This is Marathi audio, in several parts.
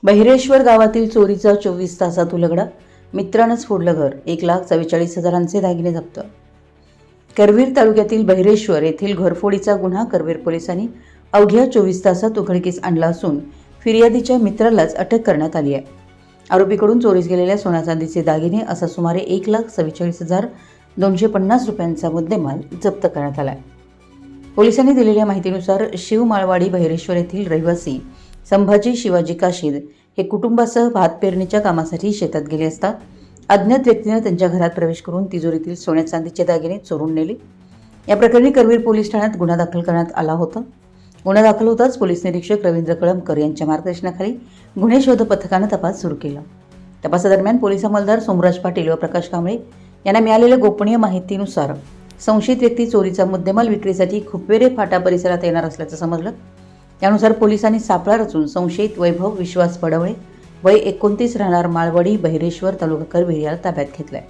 बहिरेश्वर गावातील चोरीचा 24 तासात उलगडा. मित्रानंच फोडलं घर. 1,44,000चे दागिने जप्त. करवीर तालुक्यातील बहिरेश्वर येथील घरफोडीचा गुन्हा करवीर पोलिसांनी अवघ्या 24 तासात उघडकीस आणला असून फिर्यादीच्या मित्रालाच अटक करण्यात आली आहे. आरोपीकडून चोरीस गेलेल्या सोना चांदीचे दागिने असा सुमारे 1,44,250 रुपयांचा मुद्देमाल जप्त करण्यात आला आहे. पोलिसांनी दिलेल्या माहितीनुसार शिवमाळवाडी बहिरेश्वर येथील रहिवासी संभाजी शिवाजी काशीद हे कुटुंबासह भात पेरणीच्या कामासाठी शेतात गेले असता अज्ञात व्यक्तीने त्यांच्या घरात प्रवेश करून तिजोरीतील सोन्या चांदीचे दागिने चोरून नेले. या प्रकरणी करवीर पोलीस ठाण्यात गुन्हा दाखल करण्यात आला होता. गुन्हा दाखल होताच पोलीस निरीक्षक रवींद्र कळमकर यांच्या मार्गदर्शनाखाली गुन्हे शोध पथकाने तपास सुरू केला. तपासादरम्यान पोलीस अंमलदार सोमराज पाटील व प्रकाश कांबळे यांना मिळालेल्या गोपनीय माहितीनुसार संशयित व्यक्ती चोरीचा मुद्देमाल विक्रीसाठी खुपवेरे फाटा परिसरात येणार असल्याचं समजलं. त्यानुसार पोलिसांनी सापळा रचून संशयित वैभव विश्वास पडवळे वय 29 राहणार माळवाडी बहिरेश्वर तालुका करवीर याला ताब्यात घेतलाय.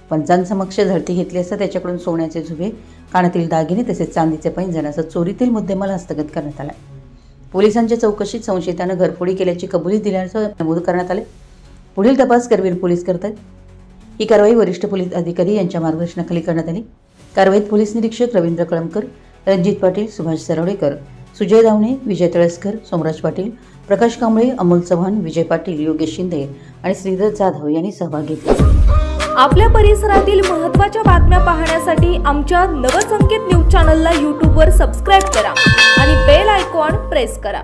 पंचांसमक्ष झडती घेतली असता त्याच्याकडून सोन्याचे झुबे, कानातील दागिने तसेच चांदीचे पैंजण असं चोरीतील मुद्देमाल हस्तगत करण्यात आला. पोलिसांच्या चौकशीत संशयितानं घरफोडी केल्याची कबुली दिल्याचं नमूद करण्यात आले. पुढील तपास करवीर पोलीस करत आहेत. ही कारवाई वरिष्ठ पोलीस अधिकारी यांच्या मार्गदर्शनाखाली करण्यात आली. कारवाईत पोलीस निरीक्षक रवींद्र कळमकर, रणजित पाटील, सुभाष सरवडेकर, सुजय दावणे, विजय तळसकर, सोमराज पाटील, प्रकाश कांबळे, अमोल चव्हाण, विजय पाटील, योगेश शिंदे आणि श्रीधर जाधव यांनी सहभाग घेतला. आपल्या परिसरातील महत्त्वाच्या बातम्या पाहण्यासाठी आमच्या नवसंकेत न्यूज चॅनलला यूट्यूबवर सबस्क्राईब करा आणि बेल आयकॉन प्रेस करा.